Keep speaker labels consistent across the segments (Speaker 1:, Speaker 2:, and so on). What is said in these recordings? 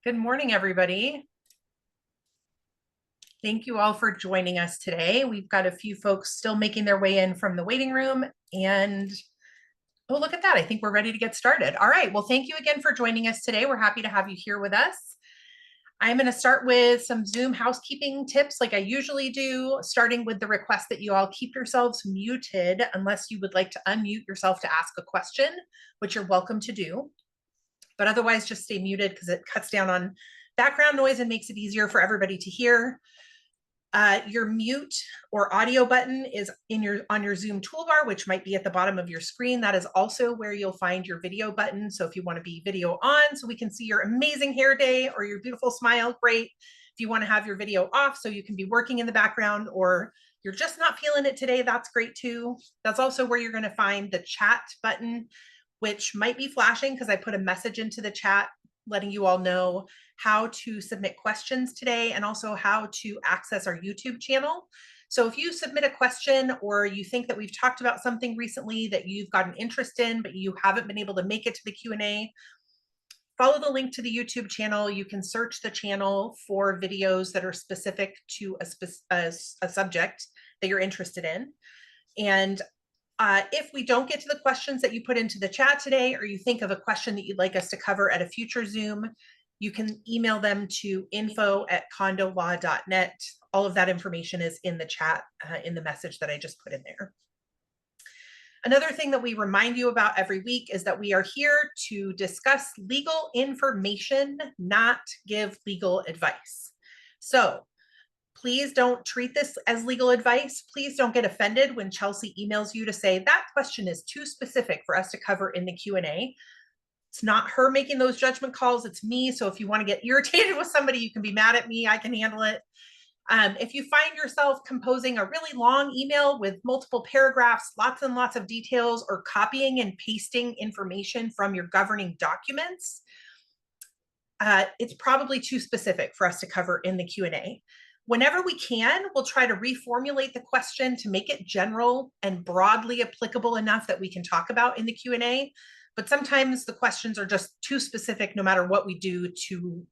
Speaker 1: Good morning, everybody. Thank you all for joining us today. We've got a few folks still making their way in from the waiting room, and oh, look at that. I think we're ready to get started. All right. Well, thank you again for joining us today. We're happy to have you here with us. I'm going to start with some Zoom housekeeping tips like I usually do, starting with the request that you all keep yourselves muted unless you would like to unmute yourself to ask a question, which you're welcome to do. But otherwise, just stay muted because it cuts down on background noise and makes it easier for everybody to hear. Your mute or audio button is on your Zoom toolbar, which might be at the bottom of your screen. That is also where you'll find your video button. So if you want to be video on so we can see your amazing hair day or your beautiful smile, great. If you want to have your video off so you can be working in the background, or you're just not feeling it today, that's great too. That's also where you're going to find the chat button, which might be flashing because I put a message into the chat letting you all know how to submit questions today and also how to access our YouTube channel. So if you submit a question or you think that we've talked about something recently that you've got an interest in, but you haven't been able to make it to the Q&A, follow the link to the YouTube channel. You can search the channel for videos that are specific to a subject that you're interested in. And if we don't get to the questions that you put into the chat today, or you think of a question that you'd like us to cover at a future Zoom, you can email them to info@condolaw.net. All of that information is in the chat, in the message that I just put in there. Another thing that we remind you about every week is that we are here to discuss legal information, not give legal advice. So please don't treat this as legal advice. Please don't get offended when Chelsea emails you to say that question is too specific for us to cover in the Q&A. It's not her making those judgment calls, it's me. So if you want to get irritated with somebody, you can be mad at me, I can handle it. If you find yourself composing a really long email with multiple paragraphs, lots and lots of details, or copying and pasting information from your governing documents, it's probably too specific for us to cover in the Q&A. Whenever we can, we'll try to reformulate the question to make it general and broadly applicable enough that we can talk about in the Q&A. But sometimes the questions are just too specific no matter what we do to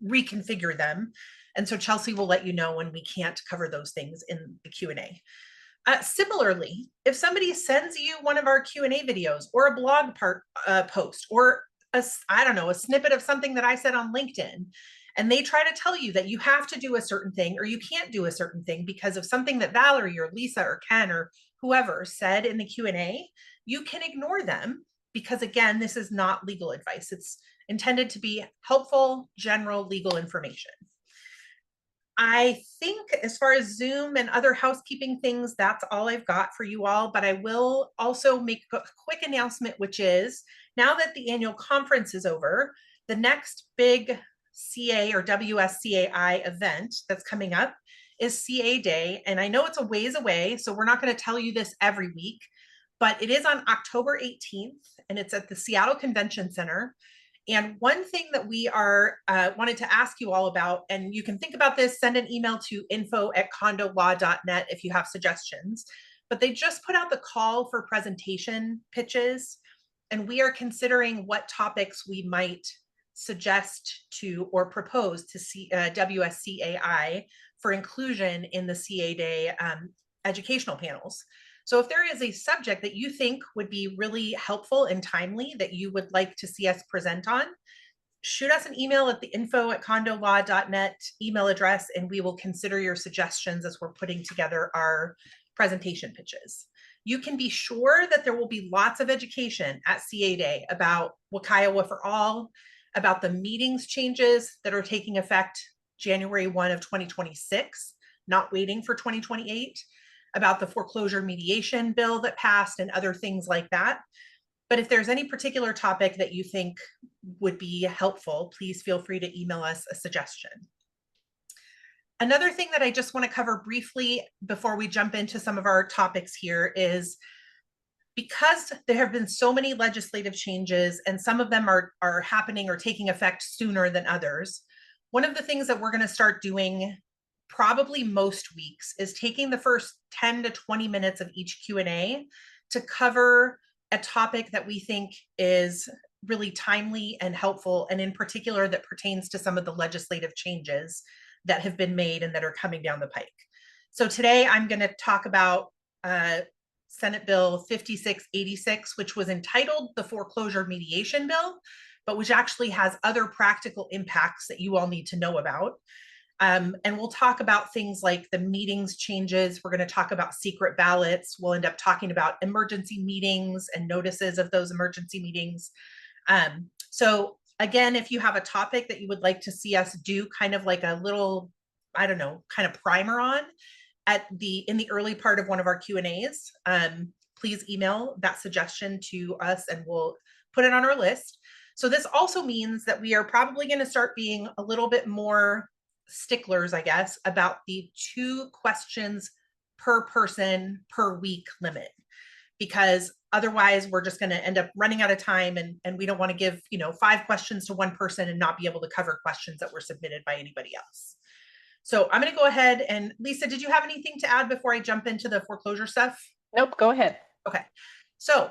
Speaker 1: reconfigure them. And so Chelsea will let you know when we can't cover those things in the Q&A. Similarly, if somebody sends you one of our Q&A videos or a blog post or a snippet of something that I said on LinkedIn, and they try to tell you that you have to do a certain thing or you can't do a certain thing because of something that Valerie or Lisa or Ken or whoever said in the Q&A, you can ignore them because, again, this is not legal advice. It's intended to be helpful, general legal information. I think as far as Zoom and other housekeeping things, that's all I've got for you all, but I will also make a quick announcement, which is now that the annual conference is over, the next big CA or WSCAI event that's coming up is CA Day. And I know it's a ways away, so we're not going to tell you this every week, but it is on October 18th and it's at the Seattle Convention Center. And one thing that we are wanted to ask you all about, and you can think about this, send an email to info@condolaw.net if you have suggestions, but they just put out the call for presentation pitches, and we are considering what topics we might suggest to or propose to WSCAI for inclusion in the CA Day educational panels. So if there is a subject that you think would be really helpful and timely that you would like to see us present on, shoot us an email at the info@condolaw.net email address, and we will consider your suggestions as we're putting together our presentation pitches. You can be sure that there will be lots of education at CA Day about Wakaiowa for All, about the meetings changes that are taking effect January 1 of 2026, not waiting for 2028, about the foreclosure mediation bill that passed and other things like that. But if there's any particular topic that you think would be helpful, please feel free to email us a suggestion. Another thing that I just want to cover briefly before we jump into some of our topics here is because there have been so many legislative changes and some of them are happening or taking effect sooner than others, one of the things that we're going to start doing probably most weeks is taking the first 10 to 20 minutes of each Q&A to cover a topic that we think is really timely and helpful, and in particular that pertains to some of the legislative changes that have been made and that are coming down the pike. So today I'm going to talk about Senate Bill 5686, which was entitled the Foreclosure Mediation Bill, but which actually has other practical impacts that you all need to know about. And we'll talk about things like the meetings changes. We're going to talk about secret ballots. We'll end up talking about emergency meetings and notices of those emergency meetings. So again, if you have a topic that you would like to see us do kind of like a little, I don't know, kind of primer on in the early part of one of our Q&As, please email that suggestion to us and we'll put it on our list. So this also means that we are probably going to start being a little bit more sticklers, I guess, about the 2 questions per person per week limit, because otherwise we're just going to end up running out of time, and we don't want to give 5 questions to one person and not be able to cover questions that were submitted by anybody else. So I'm going to go ahead and Lisa, did you have anything to add before I jump into the foreclosure stuff?
Speaker 2: Nope, go ahead.
Speaker 1: Okay, so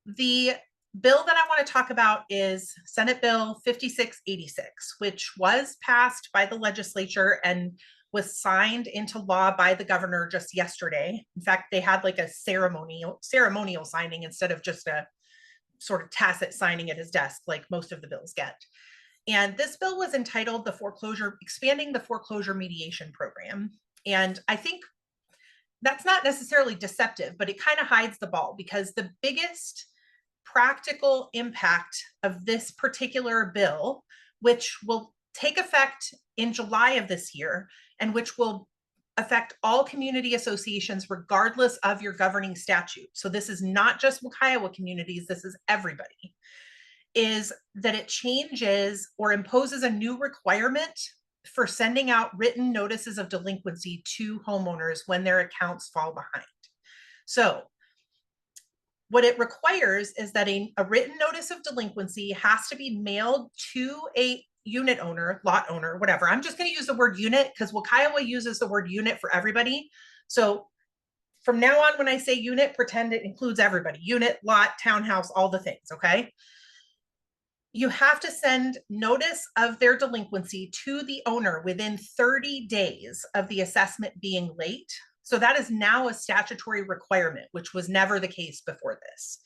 Speaker 1: the bill that I want to talk about is Senate Bill 5686, which was passed by the legislature and was signed into law by the governor just yesterday. In fact, they had like a ceremonial signing instead of just a sort of tacit signing at his desk like most of the bills get. And this bill was entitled Expanding the Foreclosure Mediation Program. And I think that's not necessarily deceptive, but it kind of hides the ball, because the biggest practical impact of this particular bill, which will take effect in July of this year, and which will affect all community associations regardless of your governing statute. So this is not just Kiowa communities, this is everybody, is that it changes or imposes a new requirement for sending out written notices of delinquency to homeowners when their accounts fall behind. So what it requires is that a written notice of delinquency has to be mailed to a unit owner, lot owner, whatever. I'm just going to use the word unit because Kiowa uses the word unit for everybody. So from now on, when I say unit, pretend it includes everybody: unit, lot, townhouse, all the things, okay? You have to send notice of their delinquency to the owner within 30 days of the assessment being late. So that is now a statutory requirement, which was never the case before this.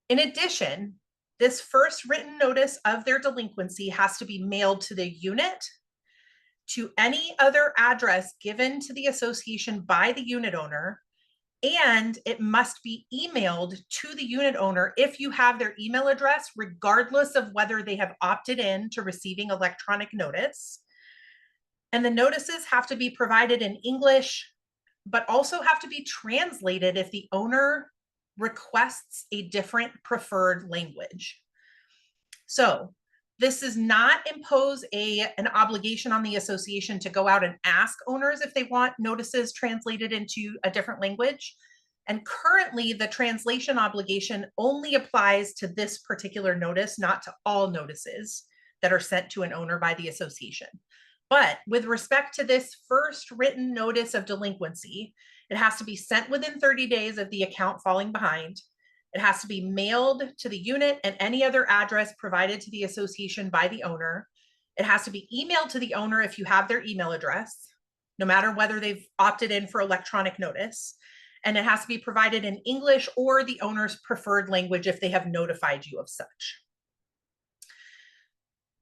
Speaker 1: In addition, this first written notice of their delinquency has to be mailed to the unit, to any other address given to the association by the unit owner, and it must be emailed to the unit owner if you have their email address, regardless of whether they have opted in to receiving electronic notice. And the notices have to be provided in English, but also have to be translated if the owner requests a different preferred language. So this does not impose an obligation on the association to go out and ask owners if they want notices translated into a different language. And currently, the translation obligation only applies to this particular notice, not to all notices that are sent to an owner by the association. But with respect to this first written notice of delinquency, it has to be sent within 30 days of the account falling behind. It has to be mailed to the unit and any other address provided to the association by the owner. It has to be emailed to the owner if you have their email address, no matter whether they've opted in for electronic notice. And it has to be provided in English or the owner's preferred language if they have notified you of such.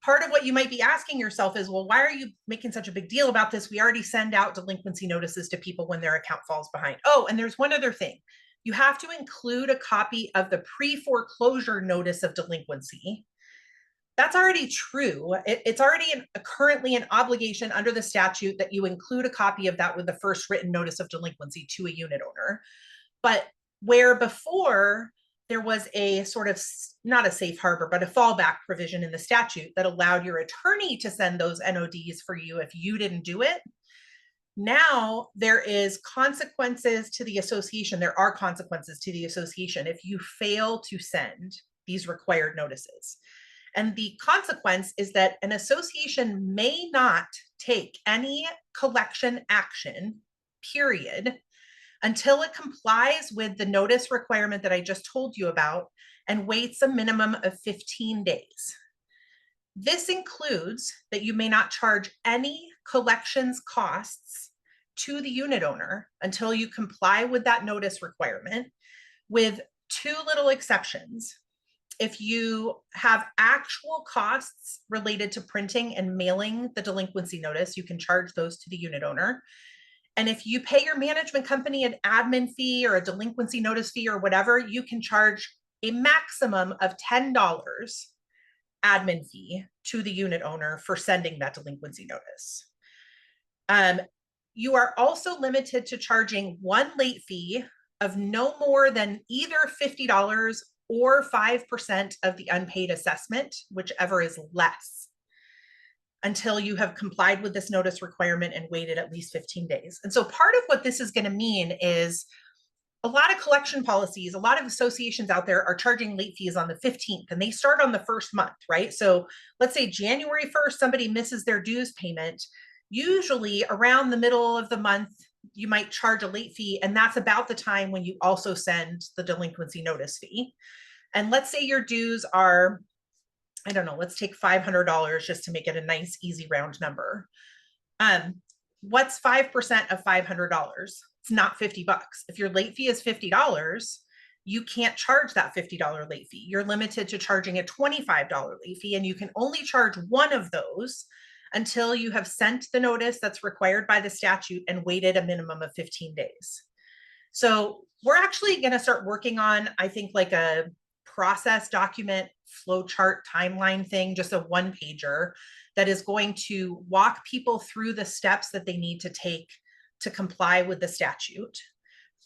Speaker 1: Part of what you might be asking yourself is, well, why are you making such a big deal about this? We already send out delinquency notices to people when their account falls behind. Oh, and there's one other thing. You have to include a copy of the pre-foreclosure notice of delinquency. That's already true. It's already currently an obligation under the statute that you include a copy of that with the first written notice of delinquency to a unit owner. But where before there was a sort of, not a safe harbor, but a fallback provision in the statute that allowed your attorney to send those NODs for you if you didn't do it. Now there is consequences to the association. There are consequences to the association if you fail to send these required notices. And the consequence is that an association may not take any collection action, period, until it complies with the notice requirement that I just told you about and waits a minimum of 15 days. This includes that you may not charge any collections costs to the unit owner until you comply with that notice requirement, with two little exceptions. If you have actual costs related to printing and mailing the delinquency notice, you can charge those to the unit owner. And if you pay your management company an admin fee or a delinquency notice fee or whatever, you can charge a maximum of $10 admin fee to the unit owner for sending that delinquency notice. You are also limited to charging one late fee of no more than either $50 or 5% of the unpaid assessment, whichever is less, until you have complied with this notice requirement and waited at least 15 days. And so part of what this is going to mean is a lot of collection policies, a lot of associations out there are charging late fees on the 15th, and they start on the first month, right? So let's say January 1st, somebody misses their dues payment. Usually around the middle of the month, you might charge a late fee, and that's about the time when you also send the delinquency notice fee. And let's say your dues are, I don't know, let's take $500 just to make it a nice, easy round number. What's 5% of $500? It's not $50. If your late fee is $50, you can't charge that $50 late fee. You're limited to charging a $25 late fee, and you can only charge one of those until you have sent the notice that's required by the statute and waited a minimum of 15 days. So we're actually going to start working on, I think, like a process document, flow chart, timeline thing, just a one pager that is going to walk people through the steps that they need to take to comply with the statute.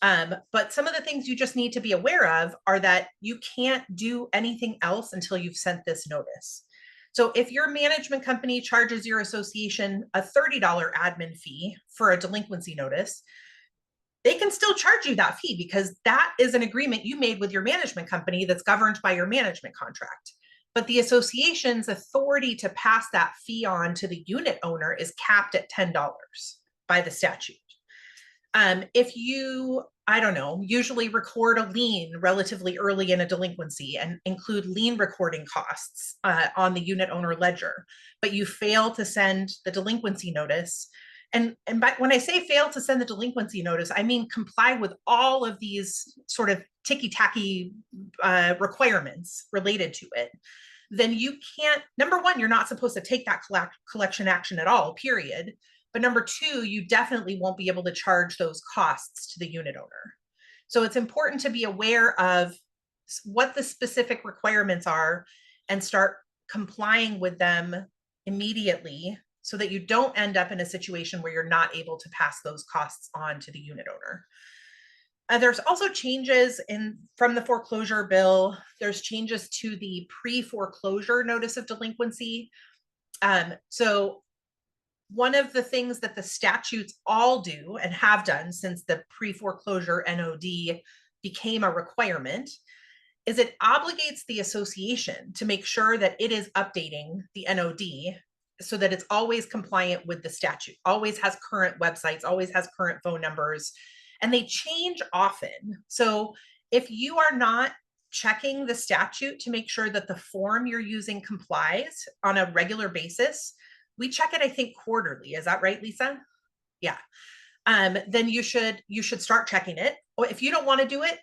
Speaker 1: But some of the things you just need to be aware of are that you can't do anything else until you've sent this notice. So if your management company charges your association a $30 admin fee for a delinquency notice, they can still charge you that fee because that is an agreement you made with your management company that's governed by your management contract. But the association's authority to pass that fee on to the unit owner is capped at $10 by the statute. If you, I don't know, usually record a lien relatively early in a delinquency and include lien recording costs on the unit owner ledger, but you fail to send the delinquency notice. And when I say fail to send the delinquency notice, I mean comply with all of these sort of ticky-tacky requirements related to it. Then you can't, number one, you're not supposed to take that collection action at all, period. But number two, you definitely won't be able to charge those costs to the unit owner. So it's important to be aware of what the specific requirements are and start complying with them immediately so that you don't end up in a situation where you're not able to pass those costs on to the unit owner. There's also changes from the foreclosure bill. There's changes to the pre-foreclosure notice of delinquency. So one of the things that the statutes all do and have done since the pre-foreclosure NOD became a requirement is it obligates the association to make sure that it is updating the NOD so that it's always compliant with the statute, always has current websites, always has current phone numbers, and they change often. So if you are not checking the statute to make sure that the form you're using complies on a regular basis, we check it, I think, quarterly. Is that right, Lisa? Yeah. Then you should start checking it. Or if you don't want to do it,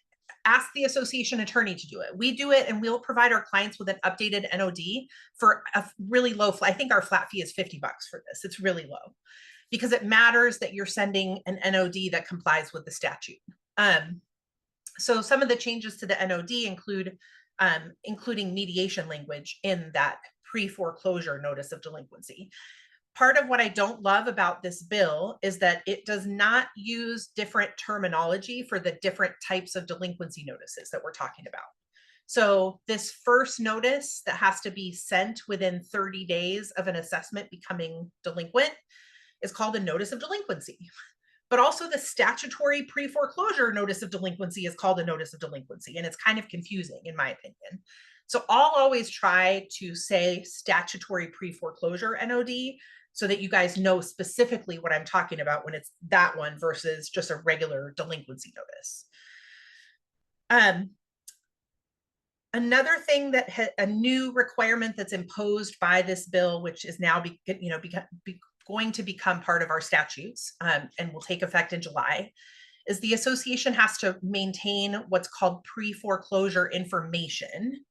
Speaker 1: ask the association attorney to do it. We do it, and we'll provide our clients with an updated NOD for a really low. I think our flat fee is $50 for this. It's really low because it matters that you're sending an NOD that complies with the statute. So some of the changes to the NOD include including mediation language in that pre-foreclosure notice of delinquency. Part of what I don't love about this bill is that it does not use different terminology for the different types of delinquency notices that we're talking about. So this first notice that has to be sent within 30 days of an assessment becoming delinquent is called a notice of delinquency. But also the statutory pre-foreclosure notice of delinquency is called a notice of delinquency, and it's kind of confusing in my opinion. So I'll always try to say statutory pre-foreclosure NOD so that you guys know specifically what I'm talking about when it's that one versus just a regular delinquency notice. Another thing that a new requirement that's imposed by this bill, which is now going to become part of our statutes and will take effect in July, is the association has to maintain what's called pre-foreclosure information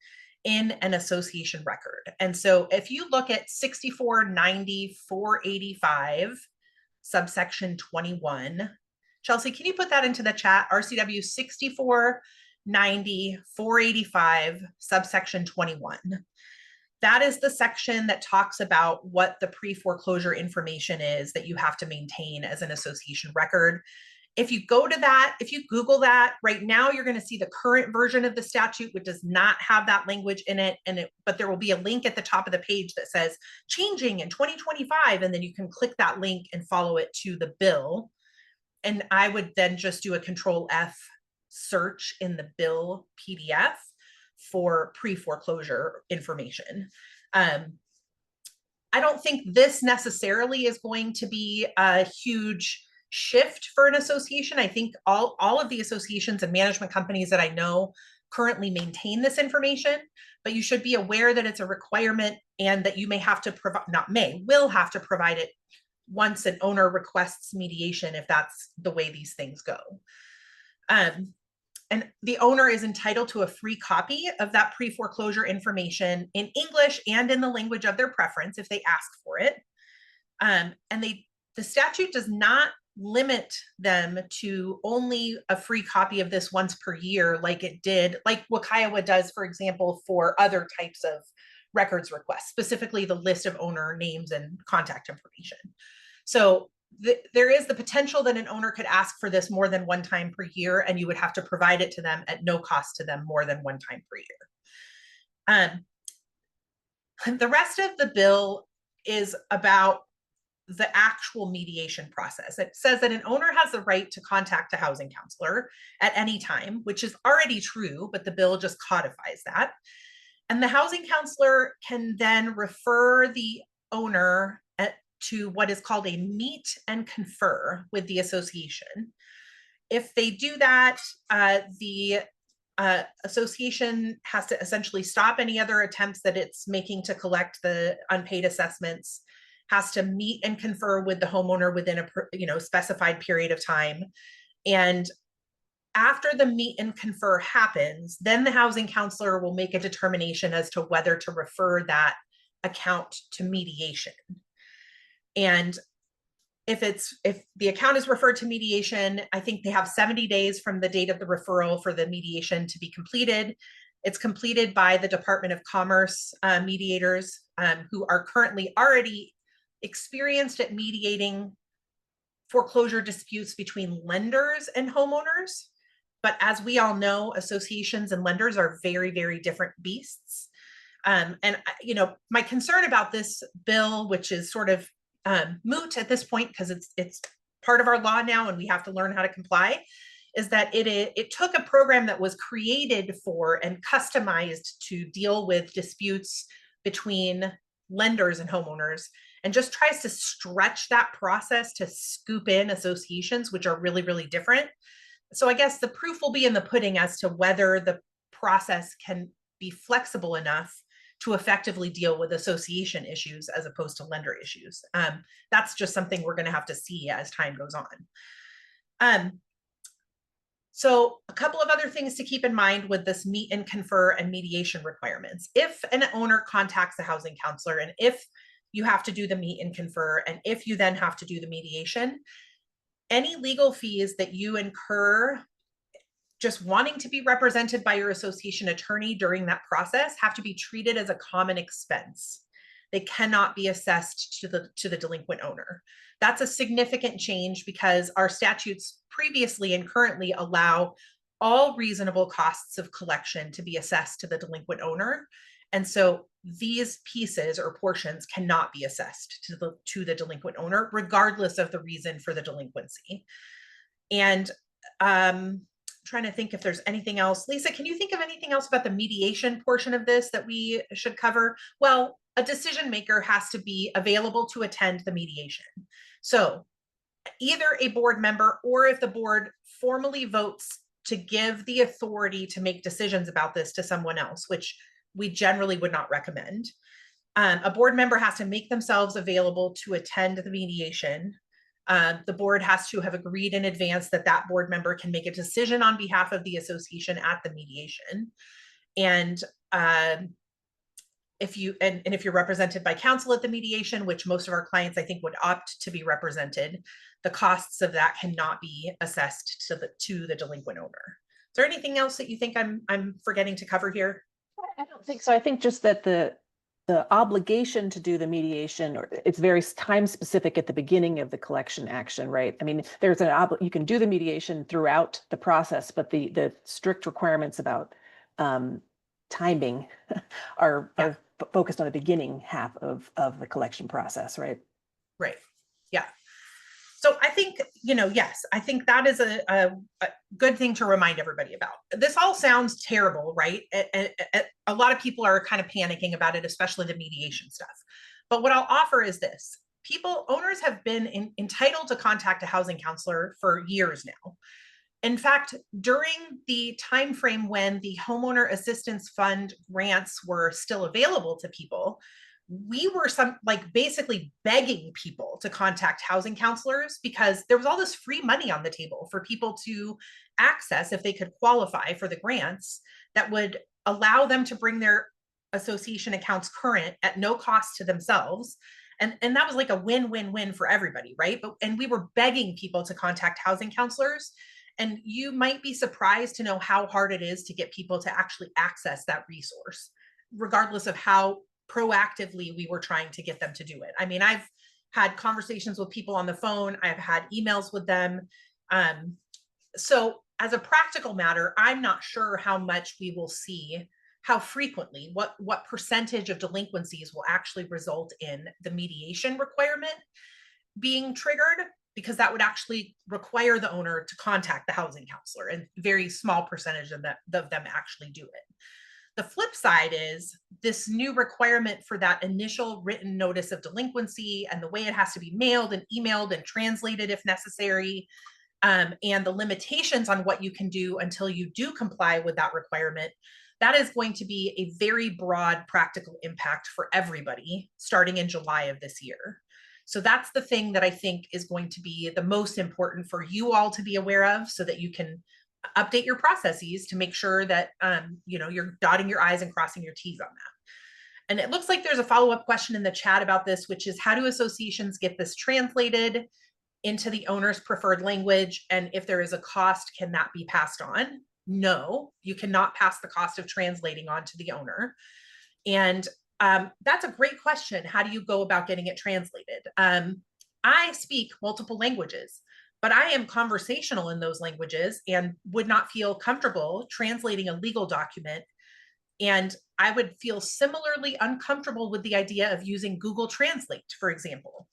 Speaker 1: in an association record. And so if you look at 6490-485, subsection 21, Chelsea, can you put that into the chat? RCW 6490-485, subsection 21. That is the section that talks about what the pre-foreclosure information is that you have to maintain as an association record. If you go to that, if you Google that right now, you're going to see the current version of the statute, which does not have that language in it. But there will be a link at the top of the page that says changing in 2025. And then you can click that link and follow it to the bill. And I would then just do a Control F search in the bill PDF for pre-foreclosure information. I don't think this necessarily is going to be a huge shift for an association. I think all of the associations and management companies that I know currently maintain this information, but you should be aware that it's a requirement and that you may have to provide, will have to provide it once an owner requests mediation, if that's the way these things go. And the owner is entitled to a free copy of that pre-foreclosure information in English and in the language of their preference if they ask for it. And the statute does not limit them to only a free copy of this once per year, like it did, like what Kiowa does, for example, for other types of records requests, specifically the list of owner names and contact information. So there is the potential that an owner could ask for this more than one time per year, and you would have to provide it to them at no cost to them more than one time per year. The rest of the bill is about the actual mediation process. It says that an owner has the right to contact a housing counselor at any time, which is already true, but the bill just codifies that. And the housing counselor can then refer the owner to what is called a meet and confer with the association. If they do that, the association has to essentially stop any other attempts that it's making to collect the unpaid assessments, has to meet and confer with the homeowner within a specified period of time. And after the meet and confer happens, then the housing counselor will make a determination as to whether to refer that account to mediation. And if the account is referred to mediation, I think they have 70 days from the date of the referral for the mediation to be completed. It's completed by the Department of Commerce mediators who are currently already experienced at mediating foreclosure disputes between lenders and homeowners. But as we all know, associations and lenders are very, very different beasts. And my concern about this bill, which is sort of moot at this point because it's part of our law now and we have to learn how to comply, is that it took a program that was created for and customized to deal with disputes between lenders and homeowners and just tries to stretch that process to scoop in associations, which are really, really different. So I guess the proof will be in the pudding as to whether the process can be flexible enough to effectively deal with association issues as opposed to lender issues. That's just something we're going to have to see as time goes on. So a couple of other things to keep in mind with this meet and confer and mediation requirements. If an owner contacts a housing counselor and if you have to do the meet and confer and if you then have to do the mediation, any legal fees that you incur just wanting to be represented by your association attorney during that process have to be treated as a common expense. They cannot be assessed to the delinquent owner. That's a significant change because our statutes previously and currently allow all reasonable costs of collection to be assessed to the delinquent owner. And so these pieces or portions cannot be assessed to the delinquent owner, regardless of the reason for the delinquency. And trying to think if there's anything else. Lisa, can you think of anything else about the mediation portion of this that we should cover? Well, a decision maker has to be available to attend the mediation. So either a board member, or if the board formally votes to give the authority to make decisions about this to someone else, which we generally would not recommend, a board member has to make themselves available to attend the mediation. The board has to have agreed in advance that that board member can make a decision on behalf of the association at the mediation. And if you're represented by counsel at the mediation, which most of our clients I think would opt to be represented, the costs of that cannot be assessed to the delinquent owner. Is there anything else that you think I'm forgetting to cover here?
Speaker 2: I don't think so. I think just that the obligation to do the mediation, or it's very time specific at the beginning of the collection action, right? I mean, there's you can do the mediation throughout the process, but the strict requirements about timing are focused on the beginning half of the collection process, right?
Speaker 1: Right. Yeah. So I think, yes, I think that is a good thing to remind everybody about. This all sounds terrible, right? And a lot of people are kind of panicking about it, especially the mediation stuff. But what I'll offer is this. Owners have been entitled to contact a housing counselor for years now. In fact, during the time frame when the Homeowner Assistance Fund grants were still available to people, we were basically begging people to contact housing counselors because there was all this free money on the table for people to access if they could qualify for the grants that would allow them to bring their association accounts current at no cost to themselves. And that was like a win-win-win for everybody, right? And we were begging people to contact housing counselors. And you might be surprised to know how hard it is to get people to actually access that resource, regardless of how proactively we were trying to get them to do it. I mean, I've had conversations with people on the phone. I've had emails with them. So as a practical matter, I'm not sure how much we will see, how frequently, what percentage of delinquencies will actually result in the mediation requirement being triggered, because that would actually require the owner to contact the housing counselor, and very small percentage of them actually do it. The flip side is this new requirement for that initial written notice of delinquency and the way it has to be mailed and emailed and translated if necessary, and the limitations on what you can do until you do comply with that requirement. That is going to be a very broad practical impact for everybody starting in July of this year. So that's the thing that I think is going to be the most important for you all to be aware of, so that you can update your processes to make sure that you're dotting your I's and crossing your T's on that. And it looks like there's a follow-up question in the chat about this, which is, how do associations get this translated into the owner's preferred language? And if there is a cost, can that be passed on? No, you cannot pass the cost of translating on to the owner. And that's a great question. How do you go about getting it translated? I speak multiple languages, but I am conversational in those languages and would not feel comfortable translating a legal document. And I would feel similarly uncomfortable with the idea of using Google Translate, for example,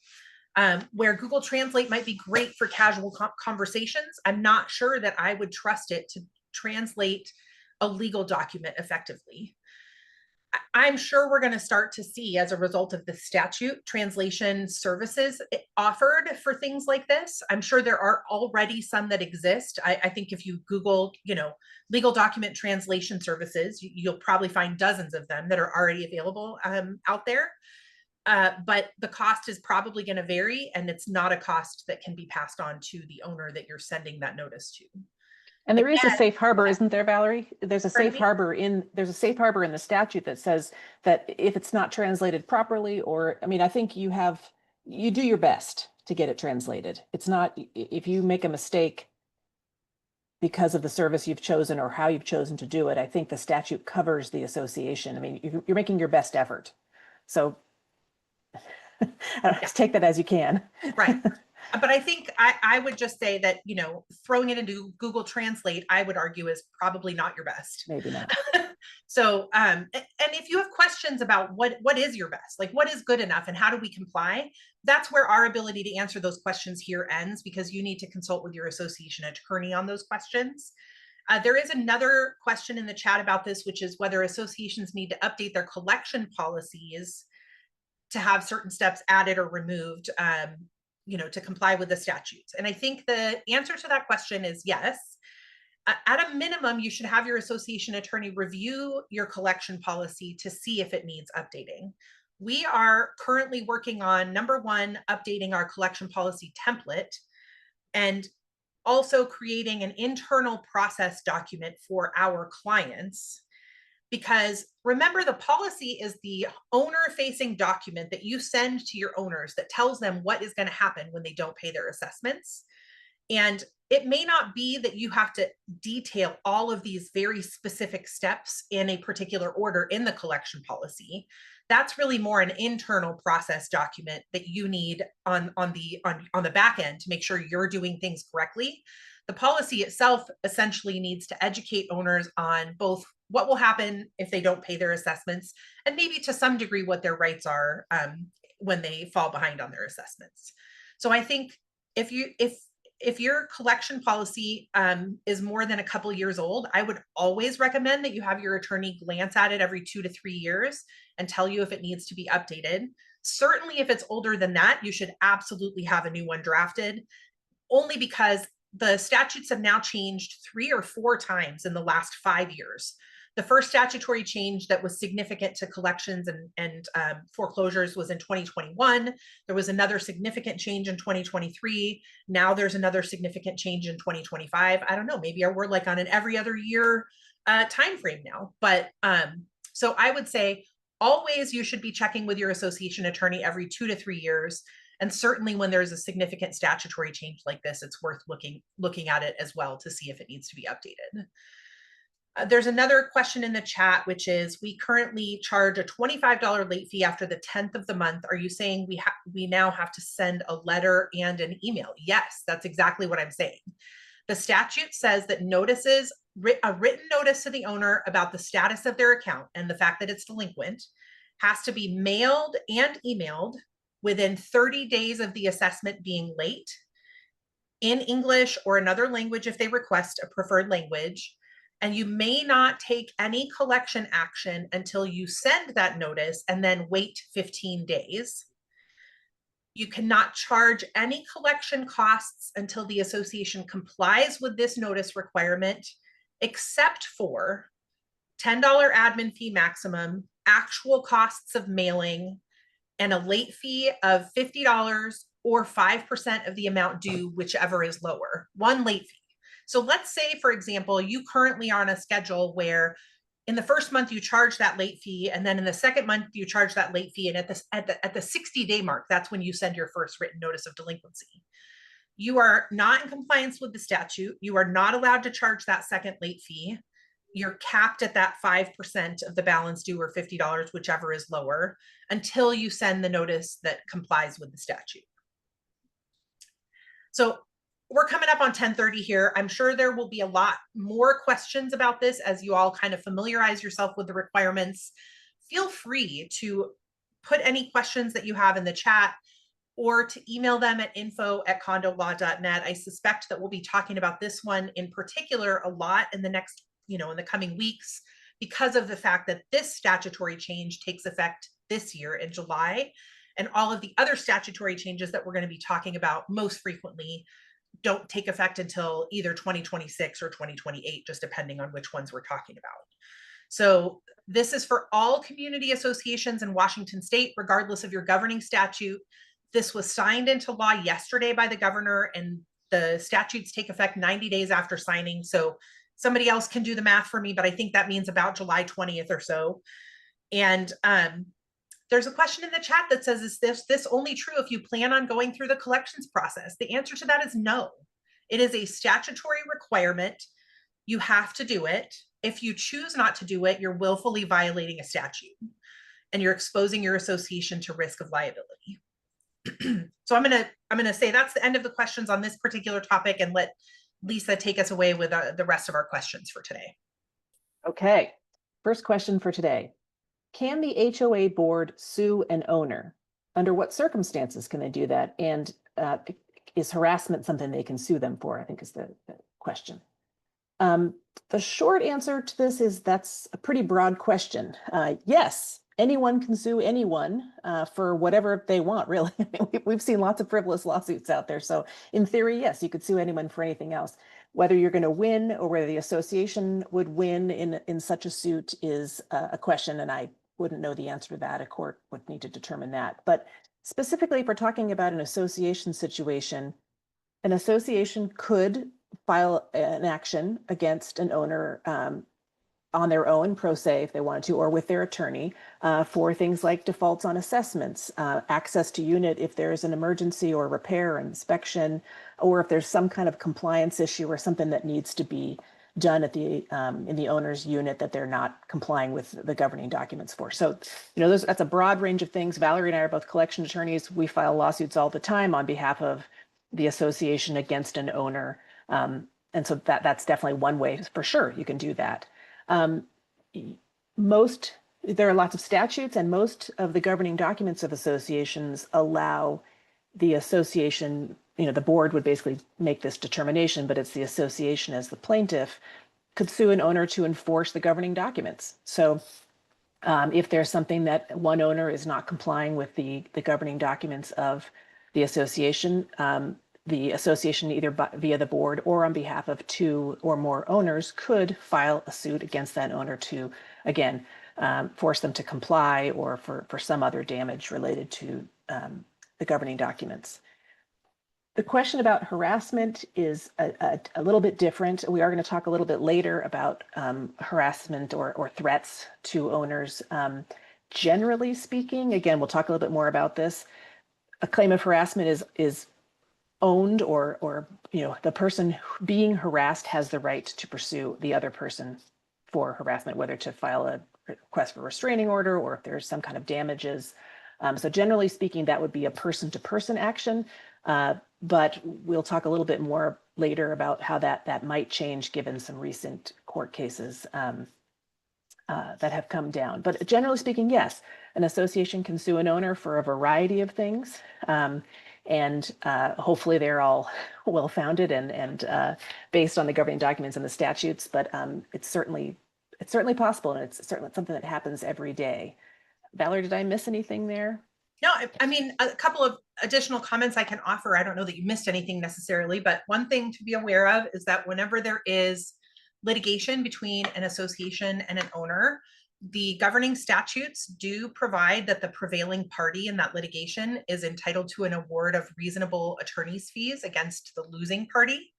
Speaker 1: where Google Translate might be great for casual conversations. I'm not sure that I would trust it to translate a legal document effectively. I'm sure we're going to start to see, as a result of the statute, translation services offered for things like this. I'm sure there are already some that exist. I think if you Google, legal document translation services, you'll probably find dozens of them that are already available out there. But the cost is probably going to vary, and it's not a cost that can be passed on to the owner that you're sending that notice to.
Speaker 2: And there is a safe harbor, isn't there, Valerie? There's a safe harbor in the statute that says that if it's not translated properly, I think you do your best to get it translated. It's not, if you make a mistake because of the service you've chosen or how you've chosen to do it, I think the statute covers the association. I mean, you're making your best effort. So take that as you can.
Speaker 1: Right. But I think I would just say that, throwing it into Google Translate, I would argue, is probably not your best.
Speaker 2: Maybe not.
Speaker 1: So, and if you have questions about what is your best, like what is good enough and how do we comply, that's where our ability to answer those questions here ends, because you need to consult with your association attorney on those questions. There is another question in the chat about this, which is whether associations need to update their collection policies to have certain steps added or removed, to comply with the statutes? And I think the answer to that question is yes. At a minimum, you should have your association attorney review your collection policy to see if it needs updating. We are currently working on, number one, updating our collection policy template, and also creating an internal process document for our clients. Because remember, the policy is the owner-facing document that you send to your owners that tells them what is going to happen when they don't pay their assessments. And it may not be that you have to detail all of these very specific steps in a particular order in the collection policy. That's really more an internal process document that you need on the back end to make sure you're doing things correctly. The policy itself essentially needs to educate owners on both what will happen if they don't pay their assessments, and maybe to some degree what their rights are when they fall behind on their assessments. So I think if your collection policy is more than a couple years old, I would always recommend that you have your attorney glance at it every 2 to 3 years and tell you if it needs to be updated. Certainly, if it's older than that, you should absolutely have a new one drafted, only because the statutes have now changed 3 or 4 times in the last 5 years. The first statutory change that was significant to collections and foreclosures was in 2021. There was another significant change in 2023. Now there's another significant change in 2025. I don't know, maybe we're like on an every other year time frame now. But so I would say always you should be checking with your association attorney every 2 to 3 years. And certainly when there's a significant statutory change like this, it's worth looking at it as well to see if it needs to be updated. There's another question in the chat, which is, we currently charge a $25 late fee after the 10th of the month. Are you saying we now have to send a letter and an email? Yes, that's exactly what I'm saying. The statute says that a written notice to the owner about the status of their account and the fact that it's delinquent has to be mailed and emailed within 30 days of the assessment being late, in English or another language if they request a preferred language. And you may not take any collection action until you send that notice and then wait 15 days. You cannot charge any collection costs until the association complies with this notice requirement, except for $10 admin fee maximum, actual costs of mailing, and a late fee of $50 or 5% of the amount due, whichever is lower. One late fee. So let's say, for example, you currently are on a schedule where in the first month you charge that late fee, and then in the second month you charge that late fee, and at the 60-day mark, that's when you send your first written notice of delinquency. You are not in compliance with the statute. You are not allowed to charge that second late fee. You're capped at that 5% of the balance due, or $50, whichever is lower, until you send the notice that complies with the statute. So we're coming up on 10:30 here. I'm sure there will be a lot more questions about this as you all kind of familiarize yourself with the requirements. Feel free to put any questions that you have in the chat, or to email them at info@condolaw.net. I suspect that we'll be talking about this one in particular a lot in the next, in the coming weeks, because of the fact that this statutory change takes effect this year in July, and all of the other statutory changes that we're going to be talking about most frequently don't take effect until either 2026 or 2028, just depending on which ones we're talking about. So this is for all community associations in Washington state, regardless of your governing statute. This was signed into law yesterday by the governor, and the statutes take effect 90 days after signing. So somebody else can do the math for me, but I think that means about July 20th or so. And there's a question in the chat that says, is this only true if you plan on going through the collections process? The answer to that is no. It is a statutory requirement. You have to do it. If you choose not to do it, you're willfully violating a statute, and you're exposing your association to risk of liability. So I'm gonna say that's the end of the questions on this particular topic, and let Lisa take us away with the rest of our questions for today.
Speaker 2: Okay, first question for today. Can the HOA board sue an owner? Under what circumstances can they do that? And is harassment something they can sue them for, I think is the question. The short answer to this is that's a pretty broad question. Yes, anyone can sue anyone for whatever they want, really. We've seen lots of frivolous lawsuits out there. So in theory, yes, you could sue anyone for anything else. Whether you're going to win or whether the association would win in such a suit is a question, and I wouldn't know the answer to that. A court would need to determine that. But specifically, if we're talking about an association situation, an association could file an action against an owner on their own, pro se, if they wanted to, or with their attorney, for things like defaults on assessments, access to unit if there's an emergency or repair or inspection, or if there's some kind of compliance issue or something that needs to be done at the in the owner's unit that they're not complying with the governing documents for. So, that's a broad range of things. Valerie and I are both collection attorneys. We file lawsuits all the time on behalf of the association against an owner. And so that's definitely one way for sure you can do that. There are lots of statutes, and most of the governing documents of associations allow the association, the board would basically make this determination, but it's the association as the plaintiff could sue an owner to enforce the governing documents. So if there's something that one owner is not complying with the governing documents of the association either via the board or on behalf of two or more owners could file a suit against that owner to, again, force them to comply or for some other damage related to the governing documents. The question about harassment is a little bit different. We are going to talk a little bit later about harassment or threats to owners. Generally speaking, again, we'll talk a little bit more about this. A claim of harassment is owned or the person being harassed has the right to pursue the other person for harassment, whether to file a request for restraining order or if there's some kind of damages. So generally speaking, that would be a person-to-person action, but we'll talk a little bit more later about how that might change given some recent court cases that have come down. But generally speaking, yes, an association can sue an owner for a variety of things. And hopefully they're all well-founded and based on the governing documents and the statutes, but it's certainly possible, and it's certainly something that happens every day. Valerie, did I miss anything there?
Speaker 1: No, I mean, a couple of additional comments I can offer. I don't know that you missed anything necessarily, but one thing to be aware of is that whenever there is litigation between an association and an owner, the governing statutes do provide that the prevailing party in that litigation is entitled to an award of reasonable attorney's fees against the losing party.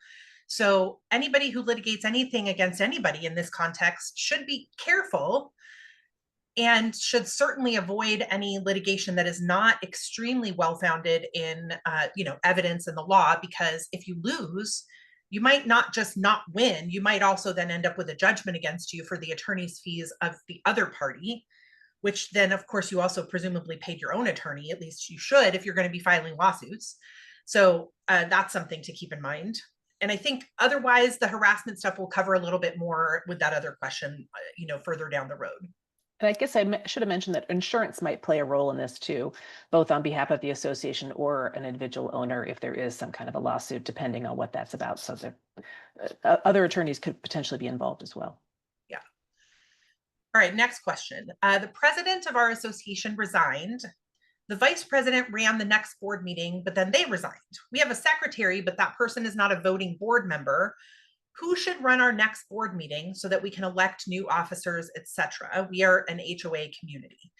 Speaker 1: So anybody who litigates anything against anybody in this context should be careful and should certainly avoid any litigation that is not extremely well-founded in evidence in the law, because if you lose, you might not just not win, you might also then end up with a judgment against you for the attorney's fees of the other party, which then, of course, you also presumably paid your own attorney, at least you should if you're going to be filing lawsuits. So that's something to keep in mind. And I think otherwise, the harassment stuff we'll cover a little bit more with that other question, further down the road.
Speaker 2: And I guess I should have mentioned that insurance might play a role in this too, both on behalf of the association or an individual owner if there is some kind of a lawsuit, depending on what that's about. So other attorneys could potentially be involved as well.
Speaker 1: Yeah. All right, next question. The president of our association resigned. The vice president ran the next board meeting, but then they resigned. We have a secretary, but that person is not a voting board member. Who should run our next board meeting so that we can elect new officers, etc.? We are an HOA community.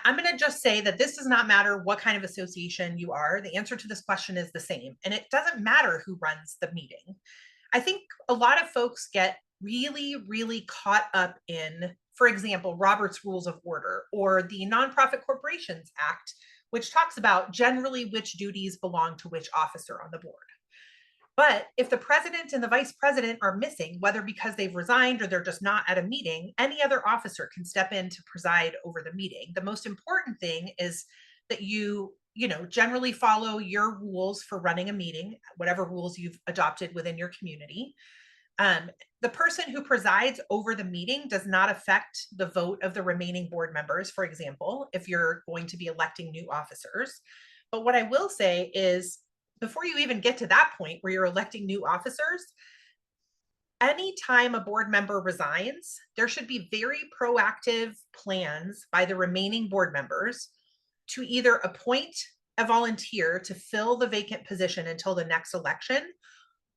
Speaker 1: I'm going to just say that this does not matter what kind of association you are. The answer to this question is the same, and it doesn't matter who runs the meeting. I think a lot of folks get really, really caught up in, for example, Robert's Rules of Order or the Nonprofit Corporations Act, which talks about generally which duties belong to which officer on the board. But if the president and the vice president are missing, whether because they've resigned or they're just not at a meeting, any other officer can step in to preside over the meeting. The most important thing is that you generally follow your rules for running a meeting, whatever rules you've adopted within your community. The person who presides over the meeting does not affect the vote of the remaining board members, for example, if you're going to be electing new officers. But what I will say is, before you even get to that point where you're electing new officers, anytime a board member resigns, there should be very proactive plans by the remaining board members to either appoint a volunteer to fill the vacant position until the next election,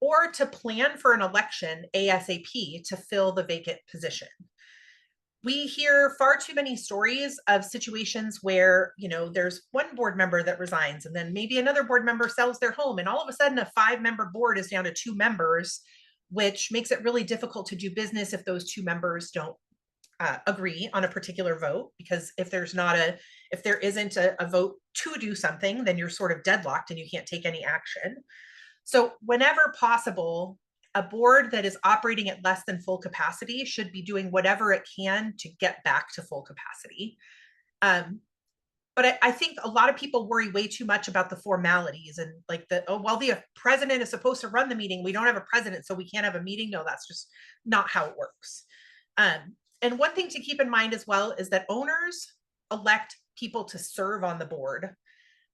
Speaker 1: or to plan for an election ASAP to fill the vacant position. We hear far too many stories of situations where, there's one board member that resigns and then maybe another board member sells their home, and all of a sudden a 5-member board is down to 2 members, which makes it really difficult to do business if those 2 members don't agree on a particular vote. Because if there isn't a vote to do something, then you're sort of deadlocked and you can't take any action. So whenever possible, a board that is operating at less than full capacity should be doing whatever it can to get back to full capacity. But I think a lot of people worry way too much about the formalities and like the president is supposed to run the meeting. We don't have a president, so we can't have a meeting. No, that's just not how it works. And one thing to keep in mind as well is that owners elect people to serve on the board.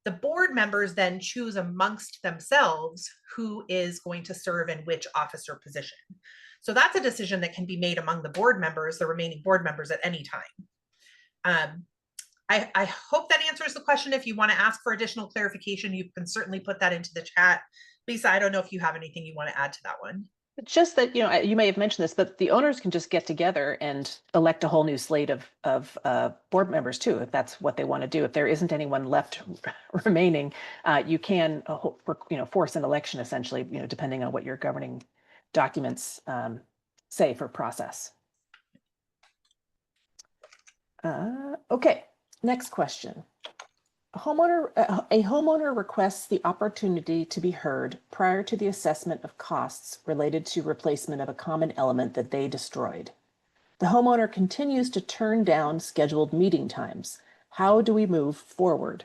Speaker 1: The board members then choose amongst themselves who is going to serve in which office or position. So that's a decision that can be made among the board members, the remaining board members, at any time. I hope that answers the question. If you want to ask for additional clarification, you can certainly put that into the chat. Lisa, I don't know if you have anything you want to add to that one.
Speaker 2: It's just that, you may have mentioned this, but the owners can just get together and elect a whole new slate of board members too, if that's what they want to do. If there isn't anyone left remaining, you can, force an election essentially, depending on what your governing documents say for process. Okay, next question. A homeowner requests the opportunity to be heard prior to the assessment of costs related to replacement of a common element that they destroyed. The homeowner continues to turn down scheduled meeting times. How do we move forward?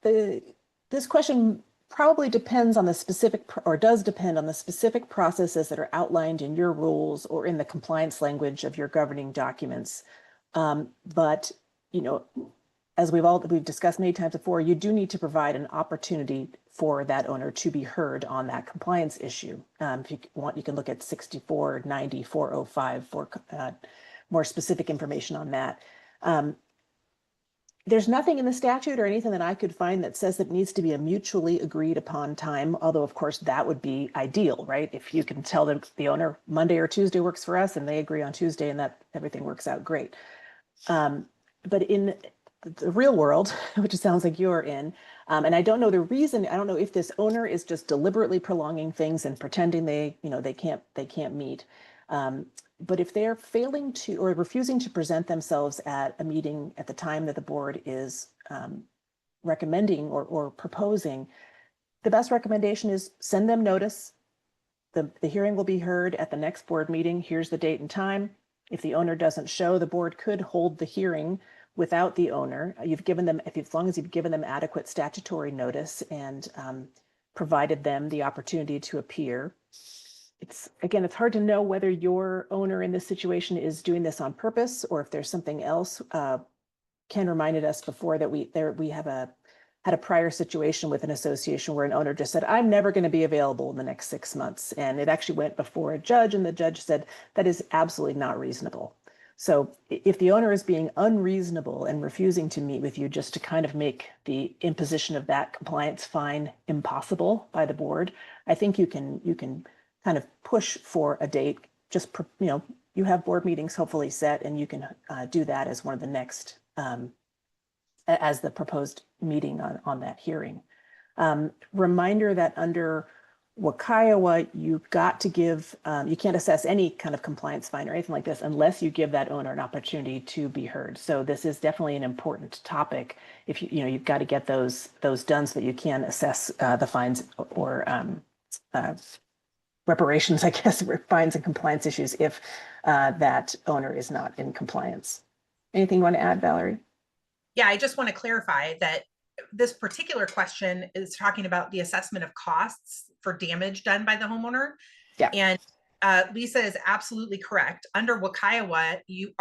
Speaker 2: This question probably depends on the specific, or does depend on the specific processes that are outlined in your rules or in the compliance language of your governing documents. But, as we've discussed many times before, you do need to provide an opportunity for that owner to be heard on that compliance issue. If you want, you can look at 6490 405 for more specific information on that. There's nothing in the statute or anything that I could find that says that it needs to be a mutually agreed upon time, although of course that would be ideal, right? If you can tell the owner Monday or Tuesday works for us and they agree on Tuesday and that everything works out great. But in the real world, which it sounds like you're in, and I don't know the reason, I don't know if this owner is just deliberately prolonging things and pretending they can't meet. But if they're failing to or refusing to present themselves at a meeting at the time that the board is recommending or proposing, the best recommendation is send them notice. The hearing will be heard at the next board meeting. Here's the date and time. If the owner doesn't show, the board could hold the hearing without the owner. You've given them, as long as you've given them adequate statutory notice and provided them the opportunity to appear. It's hard to know whether your owner in this situation is doing this on purpose or if there's something else. Ken reminded us before that we had a prior situation with an association where an owner just said, I'm never going to be available in the next 6 months. And it actually went before a judge and the judge said, that is absolutely not reasonable. So if the owner is being unreasonable and refusing to meet with you just to kind of make the imposition of that compliance fine impossible by the board, I think you can kind of push for a date. Just, you have board meetings hopefully set and you can do that as one of the next, as the proposed meeting on that hearing. Reminder that under Wakaiowa, you've got to give, you can't assess any kind of compliance fine or anything like this unless you give that owner an opportunity to be heard. So this is definitely an important topic. If you've got to get those done so that you can assess the fines or reparations, I guess, fines and compliance issues if that owner is not in compliance. Anything you want to add, Valerie?
Speaker 1: Yeah, I just want to clarify that this particular question is talking about the assessment of costs for damage done by the homeowner.
Speaker 2: Yeah.
Speaker 1: And Lisa is absolutely correct. Under Wakaiowa, you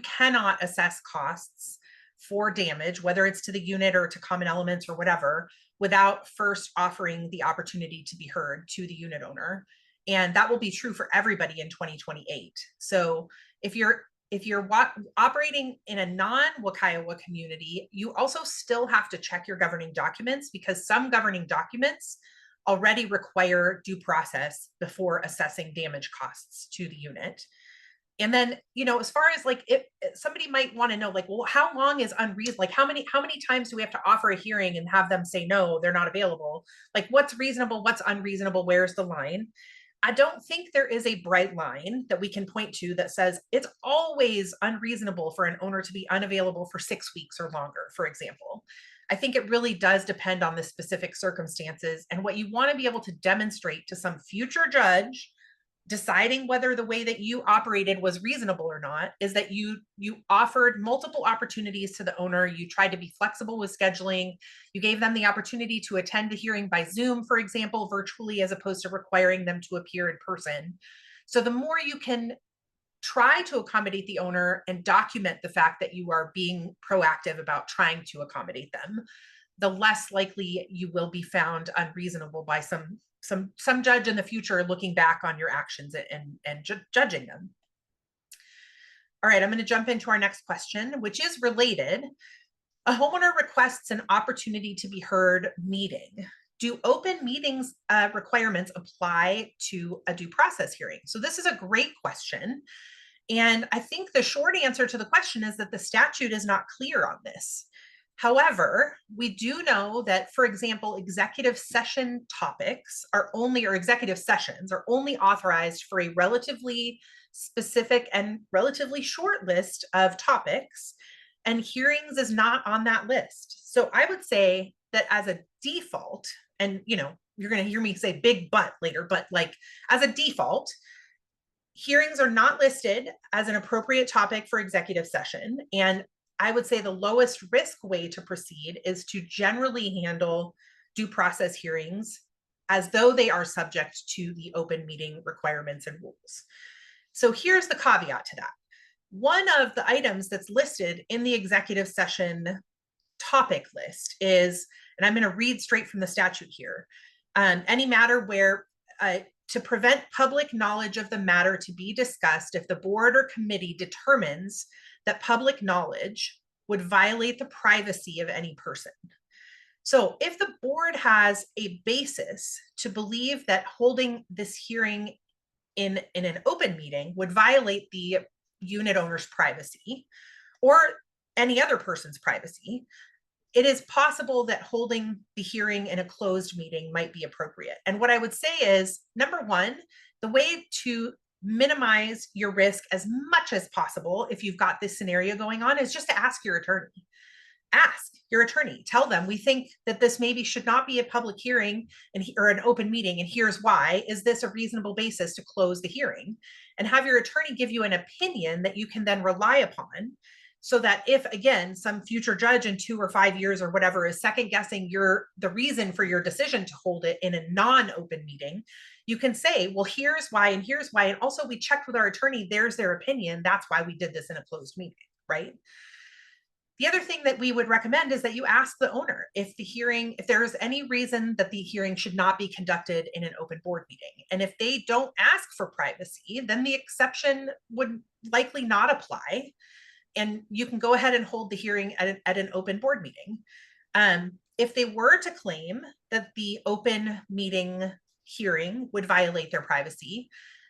Speaker 1: cannot assess costs for damage, whether it's to the unit or to common elements or whatever, without first offering the opportunity to be heard to the unit owner. And that will be true for everybody in 2028. So if you're operating in a non-Wakaiowa community, you also still have to check your governing documents, because some governing documents already require due process before assessing damage costs to the unit. And then, as far as like, if somebody might want to know, like, well, how long is unreasonable? Like, how many times do we have to offer a hearing and have them say, no, they're not available? Like, what's reasonable? What's unreasonable? Where's the line? I don't think there is a bright line that we can point to that says it's always unreasonable for an owner to be unavailable for 6 weeks or longer, for example. I think it really does depend on the specific circumstances and what you want to be able to demonstrate to some future judge deciding whether the way that you operated was reasonable or not, is that you offered multiple opportunities to the owner. You tried to be flexible with scheduling. You gave them the opportunity to attend the hearing by Zoom, for example, virtually, as opposed to requiring them to appear in person. So the more you can try to accommodate the owner and document the fact that you are being proactive about trying to accommodate them, the less likely you will be found unreasonable by some judge in the future looking back on your actions and judging them. All right, I'm going to jump into our next question, which is related. A homeowner requests an opportunity to be heard meeting. Do open meetings requirements apply to a due process hearing? So this is a great question. And I think the short answer to the question is that the statute is not clear on this. However, we do know that, for example, executive session topics are only, or executive sessions are only authorized for a relatively specific and relatively short list of topics, and hearings is not on that list. So I would say that as a default, and you're going to hear me say big but later, but like as a default, hearings are not listed as an appropriate topic for executive session. And I would say the lowest risk way to proceed is to generally handle due process hearings as though they are subject to the open meeting requirements and rules. So here's the caveat to that. One of the items that's listed in the executive session topic list is, and I'm going to read straight from the statute here, any matter where to prevent public knowledge of the matter to be discussed if the board or committee determines that public knowledge would violate the privacy of any person. So if the board has a basis to believe that holding this hearing in an open meeting would violate the unit owner's privacy or any other person's privacy, it is possible that holding the hearing in a closed meeting might be appropriate. And what I would say is, number one, the way to minimize your risk as much as possible if you've got this scenario going on is just to ask your attorney. Ask your attorney. Tell them, we think that this maybe should not be a public hearing or an open meeting, and here's why. Is this a reasonable basis to close the hearing? And have your attorney give you an opinion that you can then rely upon, so that if, again, some future judge in 2 or 5 years or whatever is second guessing the reason for your decision to hold it in a non-open meeting, you can say, well, here's why, and here's why. And also we checked with our attorney, there's their opinion. That's why we did this in a closed meeting, right? The other thing that we would recommend is that you ask the owner if there is any reason that the hearing should not be conducted in an open board meeting. And if they don't ask for privacy, then the exception would likely not apply. And you can go ahead and hold the hearing at an open board meeting. If they were to claim that the open meeting hearing would violate their privacy,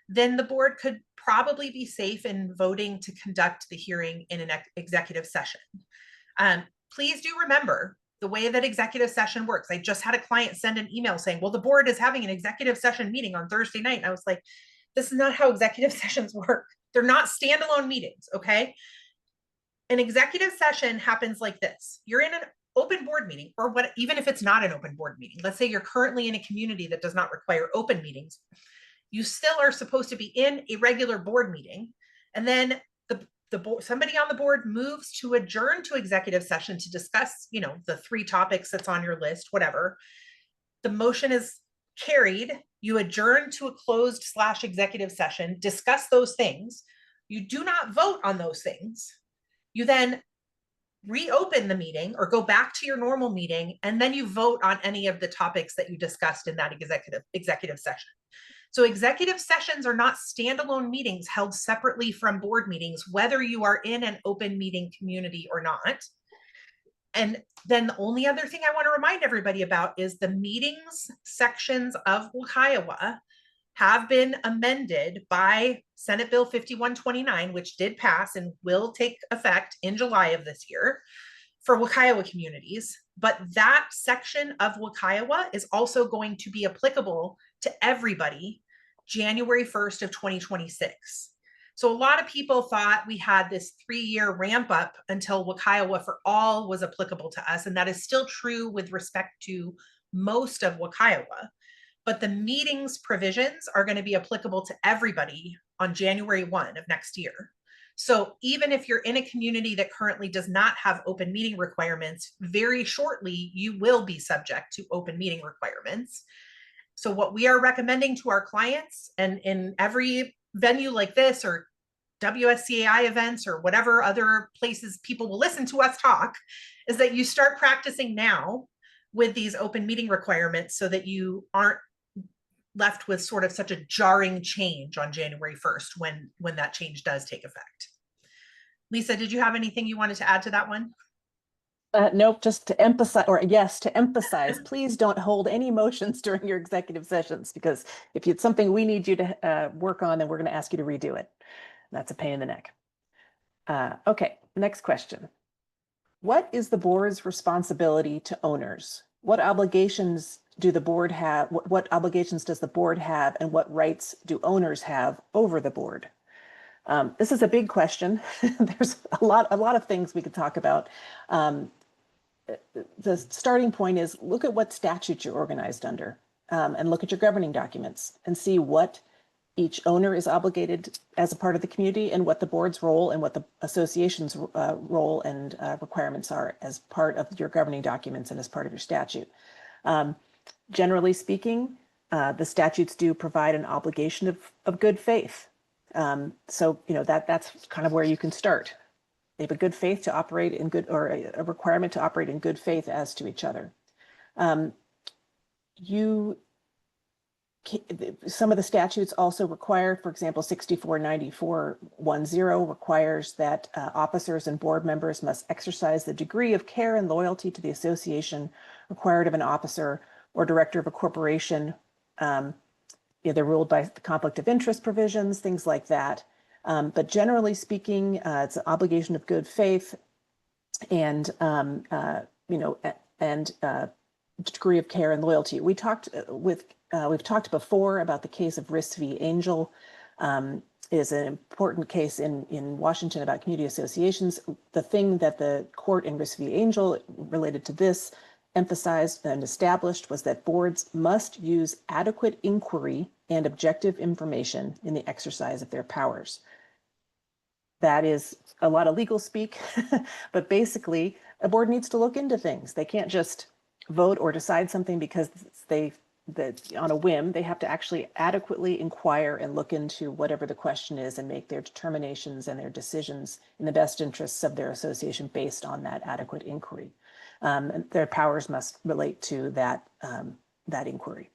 Speaker 1: then the board could probably be safe in voting to conduct the hearing in an executive session. Please do remember the way that executive session works. I just had a client send an email saying, well, the board is having an executive session meeting on Thursday night. And I was like, this is not how executive sessions work. They're not standalone meetings, okay? An executive session happens like this. You're in an open board meeting, or what, even if it's not an open board meeting, let's say you're currently in a community that does not require open meetings, you still are supposed to be in a regular board meeting. And then somebody on the board moves to adjourn to executive session to discuss, the 3 topics that's on your list, whatever. The motion is carried. You adjourn to a closed/executive session, discuss those things. You do not vote on those things. You then reopen the meeting or go back to your normal meeting, and then you vote on any of the topics that you discussed in that executive session. So executive sessions are not standalone meetings held separately from board meetings, whether you are in an open meeting community or not. And then the only other thing I want to remind everybody about is the meetings sections of Kiowa have been amended by Senate Bill 5129, which did pass and will take effect in July of this year for Kiowa communities. But that section of Kiowa is also going to be applicable to everybody January 1st of 2026. So a lot of people thought we had this 3-year ramp up until Kiowa for all was applicable to us. And that is still true with respect to most of Kiowa. But the meetings provisions are going to be applicable to everybody on January 1 of next year. So even if you're in a community that currently does not have open meeting requirements, very shortly you will be subject to open meeting requirements. So what we are recommending to our clients, and in every venue like this or WSCAI events or whatever other places people will listen to us talk, is that you start practicing now with these open meeting requirements so that you aren't left with sort of such a jarring change on January 1st when that change does take effect. Lisa, did you have anything you wanted to add to that one?
Speaker 2: Nope, just to emphasize, or yes, to emphasize, please don't hold any motions during your executive sessions, because if it's something we need you to work on, then we're going to ask you to redo it. That's a pain in the neck. Okay, next question. What is the board's responsibility to owners? What obligations do the board have? What obligations does the board have, and what rights do owners have over the board? This is a big question. There's a lot of things we could talk about. The starting point is look at what statute you're organized under, and look at your governing documents and see what each owner is obligated as a part of the community and what the board's role and what the association's role and requirements are as part of your governing documents and as part of your statute. Generally speaking, the statutes do provide an obligation of good faith. So, you know, that's kind of where you can start. They have a good faith to operate in good, or a requirement to operate in good faith as to each other. Some of the statutes also require, for example, 649410 requires that officers and board members must exercise the degree of care and loyalty to the association required of an officer or director of a corporation. They're ruled by the conflict of interest provisions, things like that. But generally speaking, it's an obligation of good faith and, degree of care and loyalty. We've talked before about the case of Riss v. Angel. Is an important case in Washington about community associations. The thing that the court in Riss v. Angel related to this emphasized and established was that boards must use adequate inquiry and objective information in the exercise of their powers. That is a lot of legal speak, but basically a board needs to look into things. They can't just vote or decide something because on a whim. They have to actually adequately inquire and look into whatever the question is and make their determinations and their decisions in the best interests of their association based on that adequate inquiry. And their powers must relate to that inquiry.